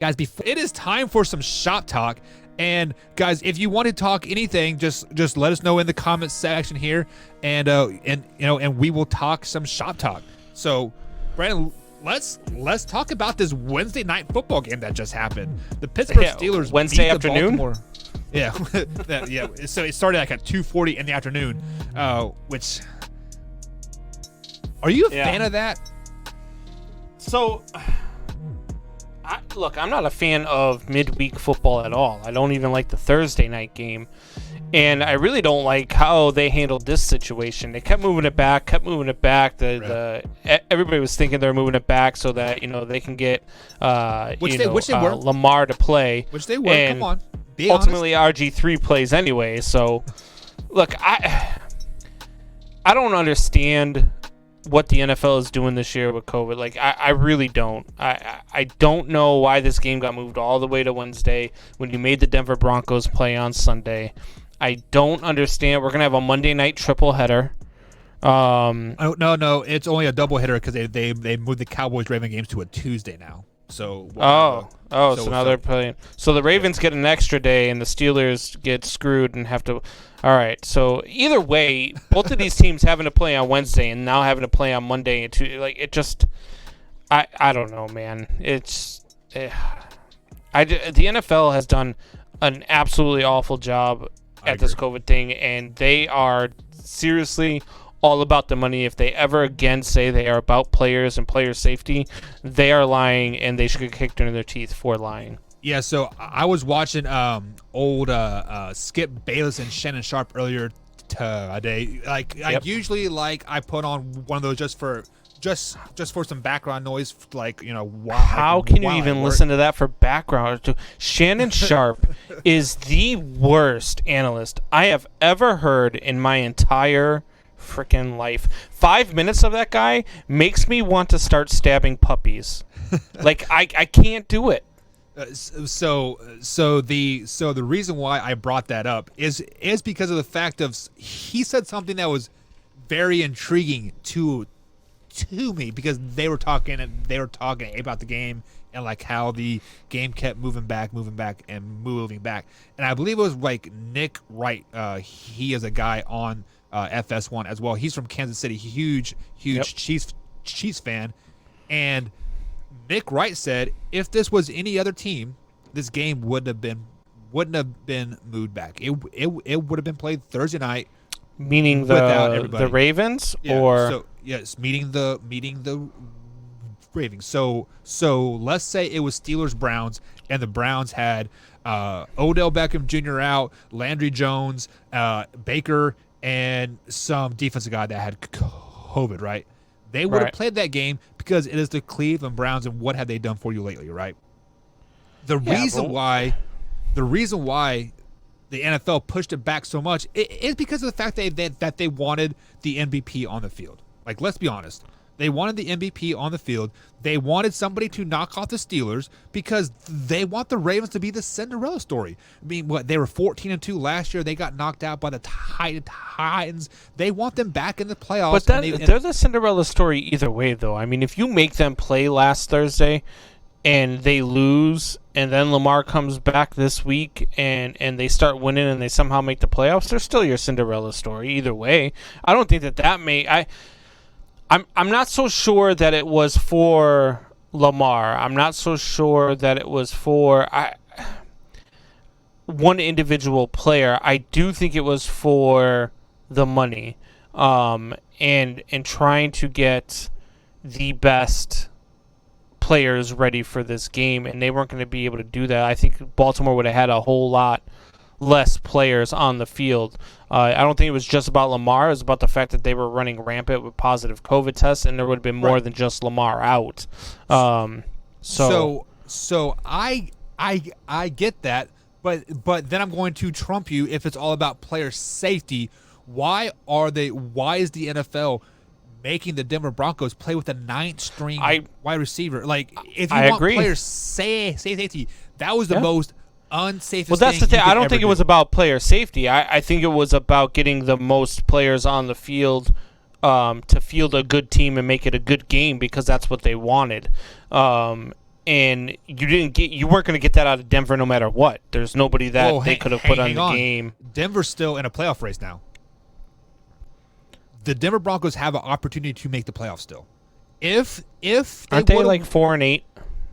Guys, before it is time for some shop talk. And guys, if you want to talk anything, just let us know in the comments section here, and we will talk some shop talk. So, Brandon, let's talk about this Wednesday night football game that just happened. The Pittsburgh Steelers Wednesday beat afternoon. Yeah, yeah. So it started like at 2:40 in the afternoon. Which, are you a fan of that? So, look, I'm not a fan of midweek football at all. I don't even like the Thursday night game. And I really don't like how they handled this situation. They kept moving it back. Everybody was thinking they're moving it back so that, they can get Lamar to play. Which they were. Come on. Be ultimately, honest. RG3 plays anyway. So, look, I don't understand what the NFL is doing this year with COVID. Like, I really don't. I don't know why this game got moved all the way to Wednesday when you made the Denver Broncos play on Sunday. I don't understand. We're going to have a Monday night triple header. No, it's only a double hitter because they moved the Cowboys-Ravens games to a Tuesday now. So now they're playing. So the Ravens get an extra day and the Steelers get screwed and have to. All right. So either way, both of these teams having to play on Wednesday and now having to play on Monday and Tuesday, like it just, I don't know, man. The NFL has done an absolutely awful job at this COVID thing, and they are seriously all about the money. If they ever again say they are about players and player safety, they are lying, and they should get kicked into their teeth for lying. Yeah, so I was watching old Skip Bayless and Shannon Sharp earlier today. I usually I put on one of those just for some background noise, How can you even listen to that for background? Shannon Sharp is the worst analyst I have ever heard in my entire freaking life. 5 minutes of that guy makes me want to start stabbing puppies. I can't do it. So the reason why I brought that up is because of the fact of he said something that was very intriguing to me, because they were talking about the game and how the game kept moving back, and I believe it was Nick Wright. He is a guy on FS1 as well. He's from Kansas City, huge Chiefs fan, and Nick Wright said if this was any other team, this game wouldn't have been moved back. It would have been played Thursday night. Meaning the Ravens, yes, meeting the Ravens. So let's say it was Steelers Browns, and the Browns had Odell Beckham Jr. out, Landry Jones, Baker, and some defensive guy that had COVID. Right? They would have played that game because it is the Cleveland Browns, and what have they done for you lately? Right? The reason why the NFL pushed it back so much is because of the fact that they wanted the MVP on the field. Let's be honest. They wanted the MVP on the field. They wanted somebody to knock off the Steelers because they want the Ravens to be the Cinderella story. I mean, they were 14-2 last year. They got knocked out by the Titans. They want them back in the playoffs. But they're the Cinderella story either way, though. I mean, if you make them play last Thursday and they lose, and then Lamar comes back this week and they start winning and they somehow make the playoffs, they're still your Cinderella story either way. I don't think that may... I'm not so sure that it was for Lamar. I'm not so sure that it was for one individual player. I do think it was for the money, and trying to get the best players ready for this game, and they weren't going to be able to do that. I think Baltimore would have had a whole lot less players on the field. I don't think it was just about Lamar. It was about the fact that they were running rampant with positive COVID tests, and there would have been more than just Lamar out. So I get that, but then I'm going to trump you if it's all about player safety. Why is the NFL making the Denver Broncos play with a 9th string wide receiver? If you want player safety, that was the most unsafest. Well, that's the thing. I don't think it was about player safety. I think it was about getting the most players on the field to field a good team and make it a good game, because that's what they wanted. And and you weren't going to get that out of Denver no matter what. There's nobody that they could have put on the game. Denver's still in a playoff race now. The Denver Broncos have an opportunity to make the playoffs still. If aren't they like 4-8?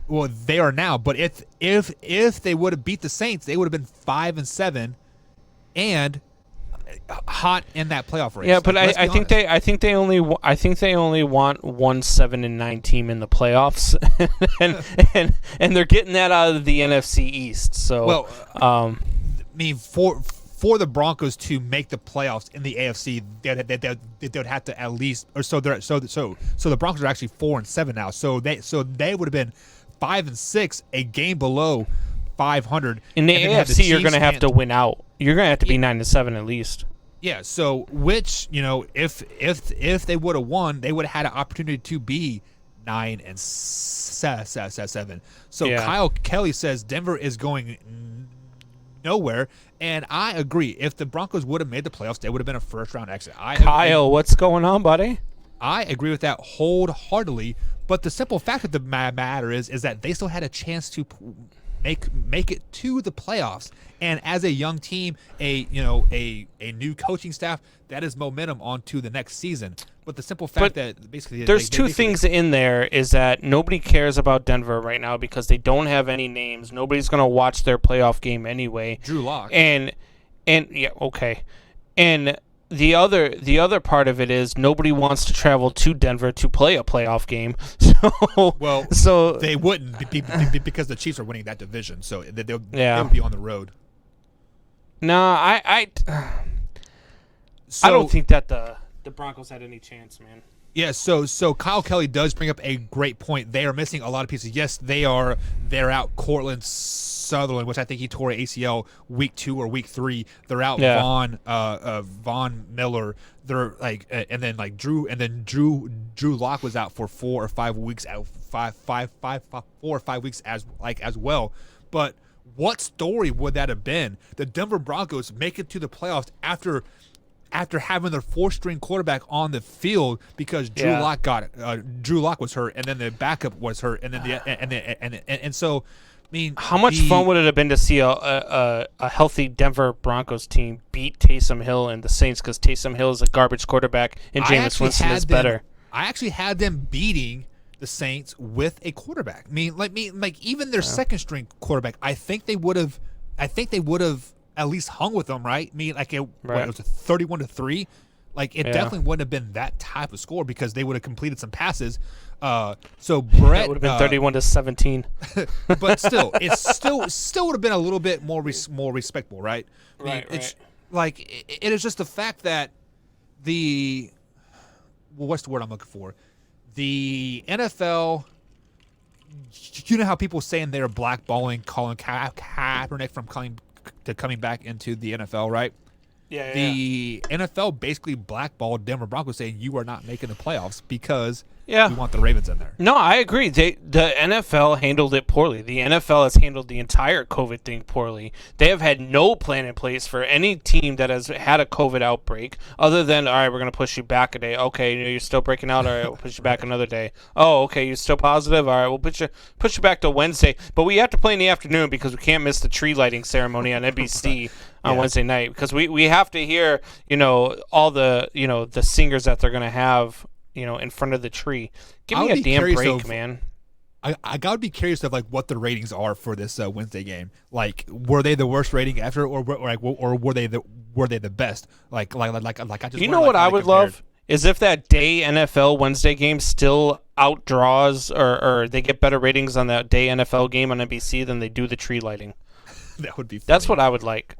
Well, they are now. But if they would have beat the Saints, they would have been 5-7, and hot in that playoff race. Yeah, but I think they only want 7-9 team in the playoffs, and they're getting that out of the NFC East. So, I mean, for the Broncos to make the playoffs in the AFC, they'd have to at least, or so the Broncos are actually 4-7 now. So they would have been 5-6, a game below 500. In the AFC, you're going to have to win out. You're going to have to be 9-7 at least. Yeah. So, which, if they would have won, they would have had an opportunity to be 9-7. So yeah. Kyle Kelly says Denver is going nowhere, and I agree. If the Broncos would have made the playoffs, they would have been a first-round exit. Kyle, what's going on, buddy? I agree with that wholeheartedly. But the simple fact of the matter is that they still had a chance to make it to the playoffs. And as a young team, a new coaching staff, that is momentum on to the next season. But the simple fact that basically there's two things in there is that nobody cares about Denver right now because they don't have any names. Nobody's going to watch their playoff game anyway. Drew Lock. And yeah, okay. And the other part of it is nobody wants to travel to Denver to play a playoff game. So they wouldn't because the Chiefs are winning that division. So they would be on the road. No, I don't think that the Broncos had any chance, man. Yeah, so Kyle Kelly does bring up a great point. They are missing a lot of pieces. Yes, they're out Cortland Sutherland, which I think he tore ACL week 2 or week 3. They're out Von Miller. They're and then Drew Lock was out for 4 or 5 weeks out 4 or 5 weeks as well. But what story would that have been? The Denver Broncos make it to the playoffs after having their 4th-string quarterback on the field because Drew Lock was hurt, and then the backup was hurt, and then and so, I mean, how much fun would it have been to see a healthy Denver Broncos team beat Taysom Hill and the Saints because Taysom Hill is a garbage quarterback and Jameis Winston is better. I actually had them beating the Saints with a quarterback. I mean, even their 2nd-string quarterback. I think they would have at least hung with them, right? I mean, it was 31-3. Definitely wouldn't have been that type of score because they would have completed some passes. So Brett would have been 31-17. But still, still would have been a little bit more respectable, right? It is just the fact that what's the word I'm looking for? The NFL. You know how people saying they're blackballing Colin Kaepernick from coming back into the NFL, right? Yeah. The NFL basically blackballed Denver Broncos, saying you are not making the playoffs because we want the Ravens in there. No, I agree. The NFL handled it poorly. The NFL has handled the entire COVID thing poorly. They have had no plan in place for any team that has had a COVID outbreak other than, all right, we're going to push you back a day. Okay, you're still breaking out. All right, we'll push you back another day. Oh, okay, you're still positive. All right, we'll push you back to Wednesday. But we have to play in the afternoon because we can't miss the tree lighting ceremony on NBC on Wednesday night because we have to hear, all the, the singers that they're going to have, in front of the tree. Give me a damn break, man. I gotta be curious of what the ratings are for this Wednesday game. Were they the worst rating ever, or were they the best? I just what I would love is if that day NFL Wednesday game still outdraws or they get better ratings on that day NFL game on NBC than they do the tree lighting. That would be funny. That's what I would like.